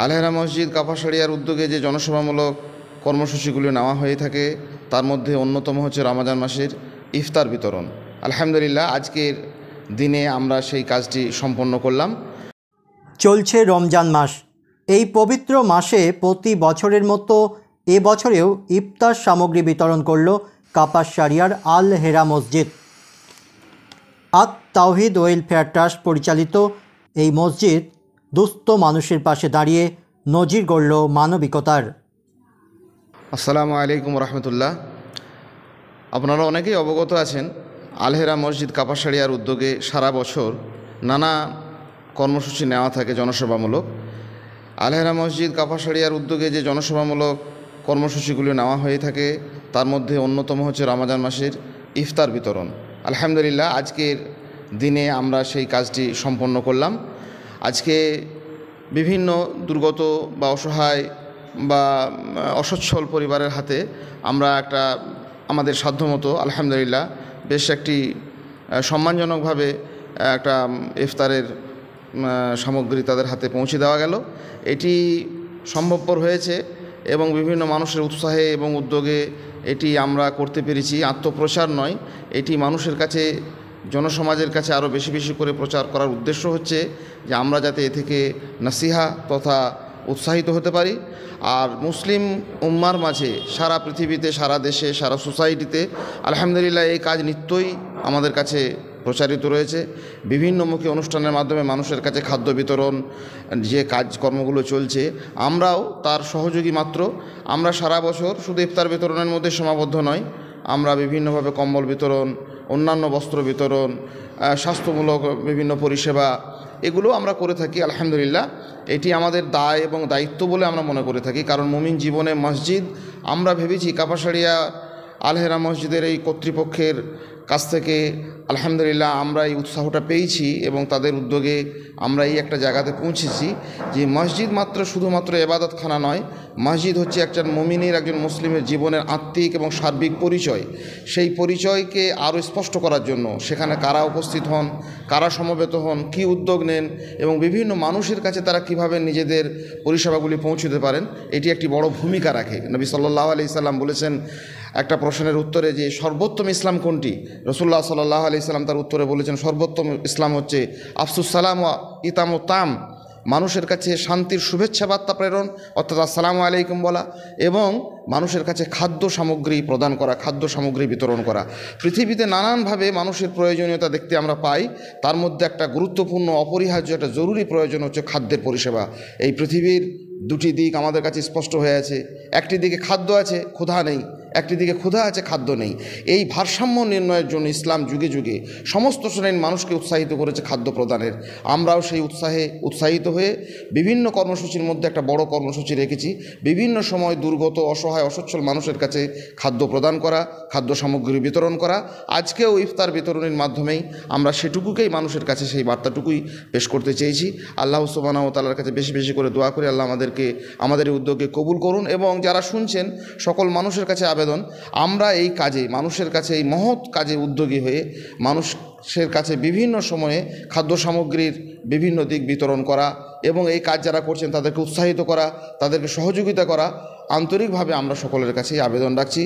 আলহেরা মসজিদ কাপাসাড়িয়ার উদ্যোগে যে জনসভামূলক কর্মসূচিগুলি নেওয়া হয়ে থাকে তার মধ্যে অন্যতম হচ্ছে রমাজান মাসের ইফতার বিতরণ। আলহামদুলিল্লাহ আজকের দিনে আমরা সেই কাজটি সম্পন্ন করলাম। চলছে রমজান মাস। এই পবিত্র মাসে প্রতি বছরের মতো এবছরেও ইফতার সামগ্রী বিতরণ করল কাপাসাড়িয়ার আল হেরা মসজিদ। আত তাওহিদ ওয়েলফেয়ার ট্রাস্ট পরিচালিত এই মসজিদ দুস্থ মানুষের পাশে দাঁড়িয়ে নজির গড়ল মানবিকতার। আসসালামু আলাইকুম রহমতুল্লাহ। আপনারা অনেকেই অবগত আছেন আলহেরা মসজিদ কাপাসাড়িয়ার উদ্যোগে সারা বছর নানা কর্মসূচি নেওয়া থাকে জনসভামূলক। আলহেরা মসজিদ কাপাসাড়িয়ার উদ্যোগে যে জনসভামূলক কর্মসূচিগুলি নেওয়া হয়ে থাকে তার মধ্যে অন্যতম হচ্ছে রমাজান মাসের ইফতার বিতরণ। আলহামদুলিল্লাহ আজকের দিনে আমরা সেই কাজটি সম্পন্ন করলাম। আজকে বিভিন্ন দুর্গত বা অসহায় বা অসচ্ছল পরিবারের হাতে আমরা আমাদের সাধ্যমতো আলহামদুলিল্লাহ বেশ একটি সম্মানজনকভাবে একটা ইফতারের সামগ্রী তাদের হাতে পৌঁছে দেওয়া গেল। এটি সম্ভবপর হয়েছে এবং বিভিন্ন মানুষের উৎসাহে এবং উদ্যোগে এটি আমরা করতে পেরেছি। আত্মপ্রচার নয়, এটি মানুষের কাছে, জনসমাজের কাছে আরও বেশি বেশি করে প্রচার করার উদ্দেশ্য হচ্ছে যে আমরা যাতে এ থেকে নাসিহা তথা উৎসাহিত হতে পারি। আর মুসলিম উম্মার মাঝে সারা পৃথিবীতে, সারা দেশে, সারা সোসাইটিতে আলহামদুলিল্লাহ এই কাজ নিত্যই আমাদের কাছে প্রচারিত রয়েছে। বিভিন্নমুখী অনুষ্ঠানের মাধ্যমে মানুষের কাছে খাদ্য বিতরণ যে কাজকর্মগুলো চলছে, আমরাও তার সহযোগী মাত্র। আমরা সারা বছর শুধু ইফতার বিতরণের মধ্যে সীমাবদ্ধ নয়, আমরা বিভিন্নভাবে কম্বল বিতরণ, অন্যান্য বস্ত্র বিতরণ, স্বাস্থ্যমূলক বিভিন্ন পরিষেবা এগুলো আমরা করে থাকি। আলহামদুলিল্লাহ এটি আমাদের দায় এবং দায়িত্ব বলে আমরা মনে করে থাকি। কারণ মুমিন জীবনে মসজিদ, আমরা ভেবেছি কাপাসাড়িয়া আলহেরা মসজিদের এই কর্তৃপক্ষের কাছ থেকে আলহামদুলিল্লাহ আমরা এই উৎসাহটা পেয়েছি এবং তাদের উদ্যোগে আমরা এই একটা জায়গাতে পৌঁছেছি যে মসজিদ মাত্র শুধুমাত্র ইবাদতখানা নয়, মসজিদ হচ্ছে একজন মুমিনের, একজন মুসলিমের জীবনের আত্মিক এবং সার্বিক পরিচয়। সেই পরিচয়কে আরও স্পষ্ট করার জন্য সেখানে কারা উপস্থিত হন, কারা সমবেত হন, কী উদ্যোগ নেন এবং বিভিন্ন মানুষের কাছে তারা কিভাবে নিজেদের পরিষেবাগুলি পৌঁছতে পারেন, এটি একটি বড় ভূমিকা রাখে। নবী সাল্লাল্লাহু আলাইহি সাল্লাম বলেছেন একটা প্রশ্নের উত্তরে যে সর্বোত্তম ইসলাম কোনটি, রাসূলুল্লাহ সাল্লাল্লাহু আলাইহি সাল্লাম তার উত্তরে বলেছেন সর্বোত্তম ইসলাম হচ্ছে আফসুস সালাম ওয়া ইতামুত তাম, মানুষের কাছে শান্তির শুভেচ্ছা বার্তা প্রেরণ অর্থাৎ আসসালামু আলাইকুম বলা এবং মানুষের কাছে খাদ্য সামগ্রী প্রদান করা, খাদ্য সামগ্রী বিতরণ করা। পৃথিবীতে নানানভাবে মানুষের প্রয়োজনীয়তা দেখতে আমরা পাই, তার মধ্যে একটা গুরুত্বপূর্ণ, অপরিহার্য, একটা জরুরি প্রয়োজন হচ্ছে খাদ্যের পরিষেবা। এই পৃথিবীর দুটি দিক আমাদের কাছে স্পষ্ট হয়ে আছে। একটি দিকে খাদ্য আছে, ক্ষুধা নেই, একটি দিকে ক্ষুধা আছে, খাদ্য নেই। এই ভারসাম্য নির্ণয়ের জন্য ইসলাম যুগে যুগে সমস্ত শ্রেণীর মানুষকে উৎসাহিত করেছে খাদ্য প্রদানের। আমরাও সেই উৎসাহে উৎসাহিত হয়ে বিভিন্ন কর্মসূচির মধ্যে একটা বড় কর্মসূচি রেখেছি। বিভিন্ন সময় দুর্গত, অসহায়, অসচ্ছল মানুষের কাছে খাদ্য প্রদান করা, খাদ্য সামগ্রী বিতরণ করা। আজকেও ইফতার বিতরণের মাধ্যমেই আমরা সেটুকুকেই মানুষের কাছে, সেই বার্তাটুকুই পেশ করতে চেয়েছি। আল্লাহ সুবহানাহু ওয়া তাআলার কাছে বেশি বেশি করে দোয়া করি আল্লাহ আমাদের এই উদ্যোগকে কবুল করুন। এবং যারা শুনছেন সকল মানুষের কাছে আবেদন, আমরা এই কাজে, মানুষের কাছে, এই মহৎ কাজে উদ্যোগী হয়ে মানুষের কাছে বিভিন্ন সময়ে খাদ্য সামগ্রীর বিভিন্ন দিক বিতরণ করা এবং এই কাজ যারা করছেন তাদেরকে উৎসাহিত করা, তাদেরকে সহযোগিতা করা, আন্তরিকভাবে আমরা সকলের কাছেই আবেদন রাখছি।